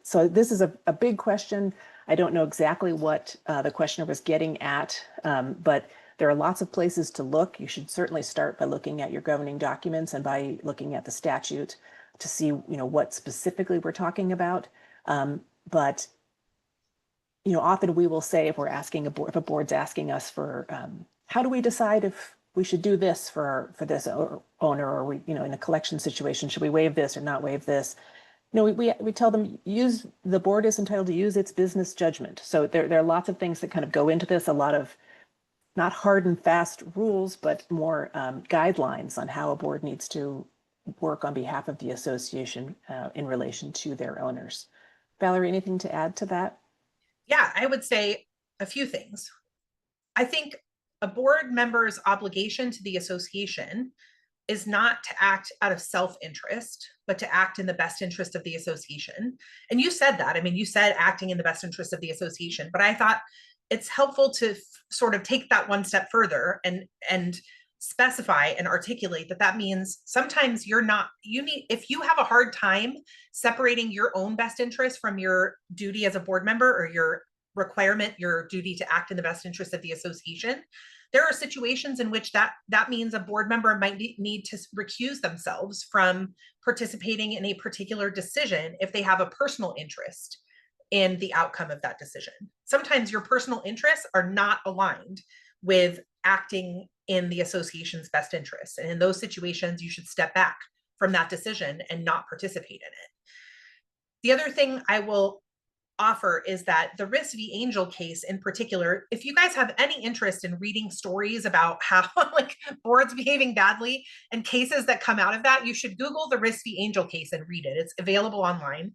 Speaker 2: So this is a big question. I don't know exactly what the questioner was getting at, but there are lots of places to look. You should certainly start by looking at your governing documents and by looking at the statute to see, what specifically we're talking about. But, often we will say if we're asking if a board's asking us for, how do we decide if we should do this for this owner, or we, in a collection situation, should we waive this or not waive this? We tell them the board is entitled to use its business judgment. So there are lots of things that kind of go into this, a lot of not hard and fast rules, but more guidelines on how a board needs to work on behalf of the association in relation to their owners. Valerie, anything to add to that?
Speaker 1: Yeah, I would say a few things. I think a board member's obligation to the association is not to act out of self-interest, but to act in the best interest of the association. And you said that. I mean, you said acting in the best interest of the association, but I thought it's helpful to sort of take that one step further and specify and articulate that means sometimes if you have a hard time separating your own best interest from your duty as a board member, or your duty to act in the best interest of the association, there are situations in which that means a board member might need to recuse themselves from participating in a particular decision if they have a personal interest in the outcome of that decision. Sometimes your personal interests are not aligned with acting in the association's best interest. And in those situations, you should step back from that decision and not participate in it. The other thing I will offer is that the Risk v. Angel case in particular, if you guys have any interest in reading stories about how like boards behaving badly and cases that come out of that, you should Google the Risk v. Angel case and read it. It's available online.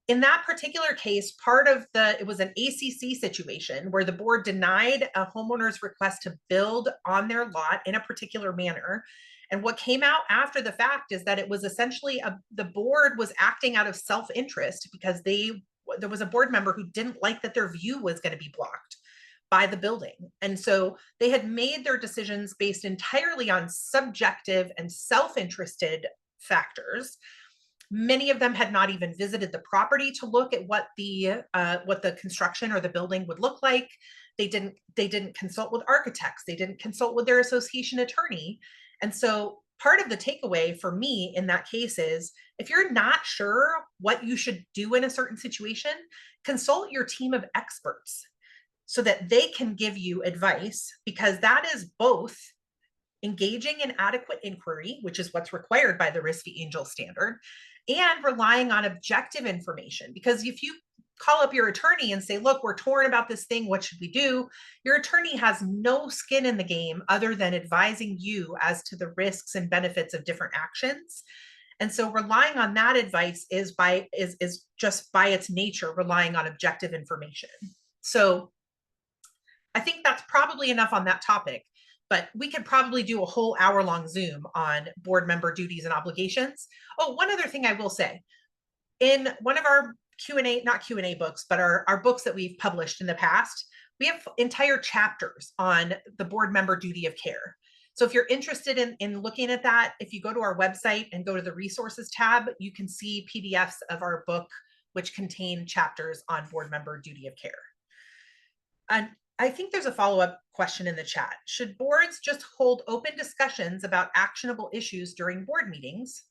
Speaker 1: In that particular case, it was an ACC situation where the board denied a homeowner's request to build on their lot in a particular manner. And what came out after the fact is that it was essentially the board was acting out of self-interest because there was a board member who didn't like that their view was going to be blocked by the building. And so they had made their decisions based entirely on subjective and self-interested factors. Many of them had not even visited the property to look at what the construction or the building would look like. They didn't consult with architects. They didn't consult with their association attorney. And so part of the takeaway for me in that case is, if you're not sure what you should do in a certain situation, consult your team of experts so that they can give you advice, because that is both engaging in adequate inquiry, which is what's required by the Risk v. Angel standard, and relying on objective information. Because if you call up your attorney and say, look, we're torn about this thing, what should we do? Your attorney has no skin in the game other than advising you as to the risks and benefits of different actions. And so relying on that advice is just by its nature relying on objective information. So I think that's probably enough on that topic, but we could probably do a whole hour-long Zoom on board member duties and obligations. Oh, one other thing I will say, in one of our not Q&A books, but our books that we've published in the past, we have entire chapters on the board member duty of care. So if you're interested in looking at that, if you go to our website and go to the resources tab, you can see PDFs of our book, which contain chapters on board member duty of care. And I think there's a follow-up question in the chat. Should boards just hold open discussions about actionable issues during board meetings?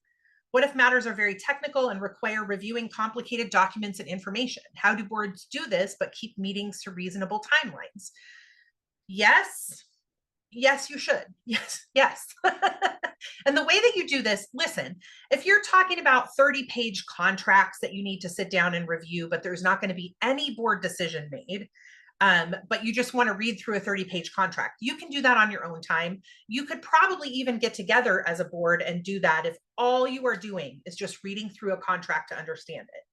Speaker 1: What if matters are very technical and require reviewing complicated documents and information? How do boards do this but keep meetings to reasonable timelines? Yes, you should. Yes. And the way that you do this, listen, if you're talking about 30-page contracts that you need to sit down and review, but there's not going to be any board decision made, but you just want to read through a 30-page contract, you can do that on your own time. You could probably even get together as a board and do that if all you are doing is just reading through a contract to understand it.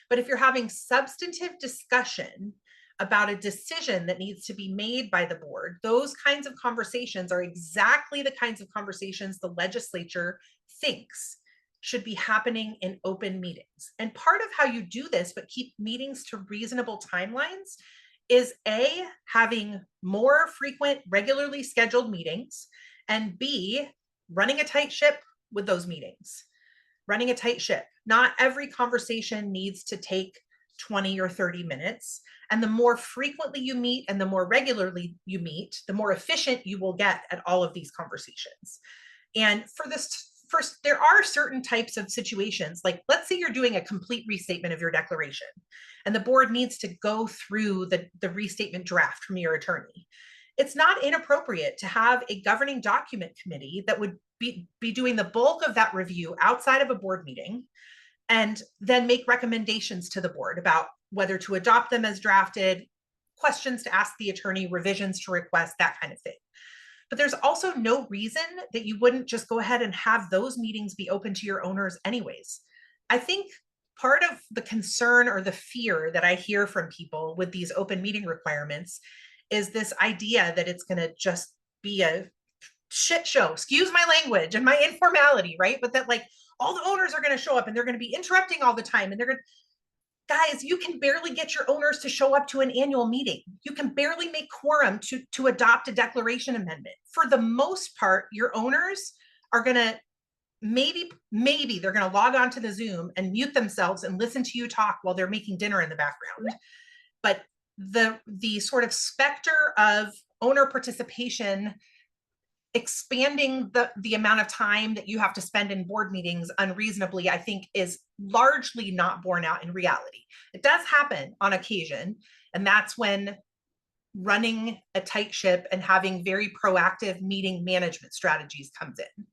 Speaker 1: But if you're having substantive discussion about a decision that needs to be made by the board, those kinds of conversations are exactly the kinds of conversations the legislature thinks should be happening in open meetings. And part of how you do this, but keep meetings to reasonable timelines, is A, having more frequent, regularly scheduled meetings, and B, running a tight ship with those meetings. Running a tight ship. Not every conversation needs to take 20 or 30 minutes. And the more frequently you meet and the more regularly you meet, the more efficient you will get at all of these conversations. And for this, first, there are certain types of situations, like let's say you're doing a complete restatement of your declaration, and the board needs to go through the restatement draft from your attorney. It's not inappropriate to have a governing document committee that would be doing the bulk of that review outside of a board meeting, and then make recommendations to the board about whether to adopt them as drafted, questions to ask the attorney, revisions to request, that kind of thing. But there's also no reason that you wouldn't just go ahead and have those meetings be open to your owners anyways. I think part of the concern or the fear that I hear from people with these open meeting requirements is this idea that it's going to just be a shit show, excuse my language and my informality, right? But that like all the owners are going to show up and they're going to be interrupting all the time, and guys, you can barely get your owners to show up to an annual meeting. You can barely make quorum to adopt a declaration amendment. For the most part, your owners are going to maybe they're going to log on to the Zoom and mute themselves and listen to you talk while they're making dinner in the background. But the sort of specter of owner participation expanding the amount of time that you have to spend in board meetings unreasonably, I think, is largely not borne out in reality. It does happen on occasion, and that's when running a tight ship and having very proactive meeting management strategies comes in.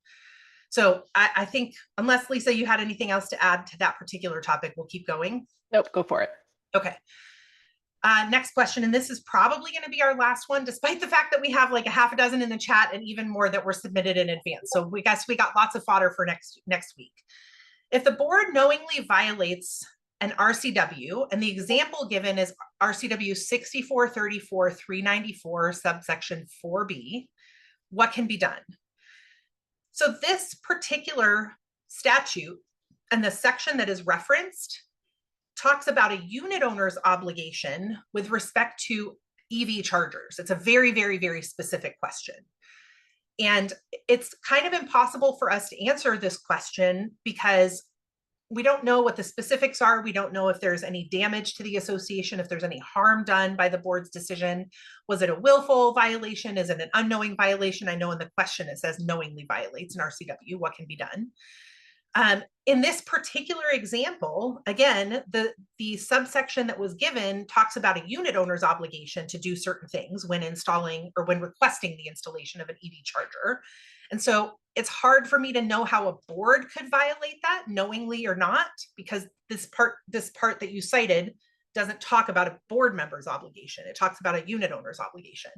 Speaker 1: So I think, unless Lisa, you had anything else to add to that particular topic, we'll keep going.
Speaker 2: Nope, go for it.
Speaker 1: Okay. Next question, and this is probably going to be our last one, despite the fact that we have like a half a dozen in the chat and even more that were submitted in advance. So we got lots of fodder for next week. If the board knowingly violates an RCW, and the example given is RCW 6434-394 subsection 4B, what can be done? So this particular statute and the section that is referenced talks about a unit owner's obligation with respect to EV chargers. It's a very, very, very specific question. And it's kind of impossible for us to answer this question because we don't know what the specifics are. We don't know if there's any damage to the association, if there's any harm done by the board's decision. Was it a willful violation? Is it an unknowing violation? I know in the question it says knowingly violates an RCW. What can be done? In this particular example, again, the subsection that was given talks about a unit owner's obligation to do certain things when installing or when requesting the installation of an EV charger. And so it's hard for me to know how a board could violate that knowingly or not, because this part that you cited doesn't talk about a board member's obligation. It talks about a unit owner's obligation.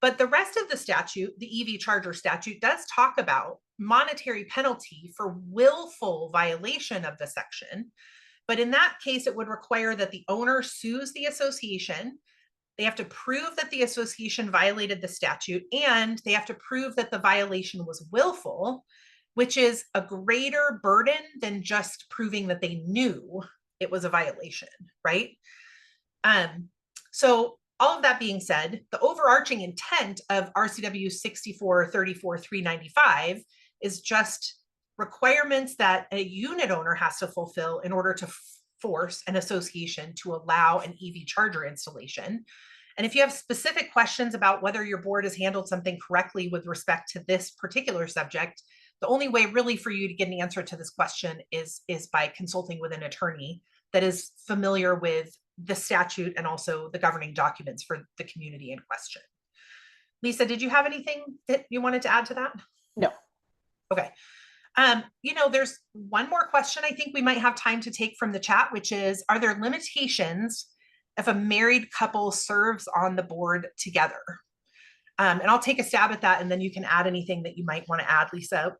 Speaker 1: But the rest of the statute, the EV charger statute, does talk about monetary penalty for willful violation of the section. But in that case, it would require that the owner sues the association. They have to prove that the association violated the statute, and they have to prove that the violation was willful, which is a greater burden than just proving that they knew it was a violation, right? So all of that being said, the overarching intent of RCW 6434-395 is just requirements that a unit owner has to fulfill in order to force an association to allow an EV charger installation. And if you have specific questions about whether your board has handled something correctly with respect to this particular subject, the only way really for you to get an answer to this question is by consulting with an attorney that is familiar with the statute and also the governing documents for the community in question. Lisa, did you have anything that you wanted to add to that?
Speaker 2: No.
Speaker 1: Okay. There's one more question I think we might have time to take from the chat, which is, are there limitations if a married couple serves on the board together? And I'll take a stab at that, and then you can add anything that you might want to add, Lisa.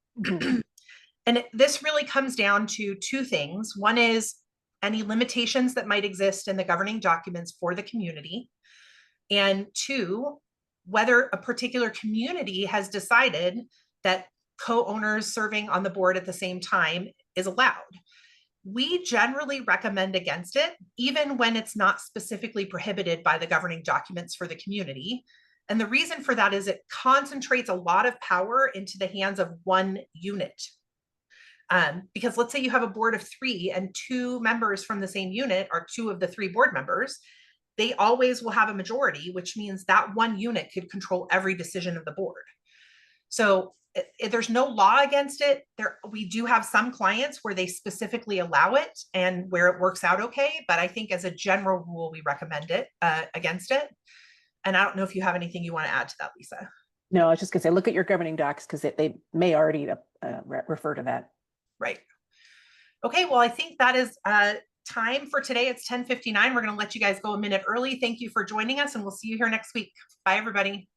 Speaker 1: And this really comes down to two things. One is any limitations that might exist in the governing documents for the community. And two, whether a particular community has decided that co-owners serving on the board at the same time is allowed. We generally recommend against it, even when it's not specifically prohibited by the governing documents for the community. And the reason for that is it concentrates a lot of power into the hands of one unit. Because let's say you have a board of 3 and 2 members from the same unit are 2 of the 3 board members, they always will have a majority, which means that one unit could control every decision of the board. So there's no law against it. We do have some clients where they specifically allow it and where it works out okay, but I think as a general rule, we recommend it against it. And I don't know if you have anything you want to add to that, Lisa.
Speaker 2: No, I was just gonna say, look at your governing docs because they may already refer to that.
Speaker 1: Right. Okay, well, I think that is time for today. It's 10:59. We're going to let you guys go a minute early. Thank you for joining us, and we'll see you here next week. Bye, everybody.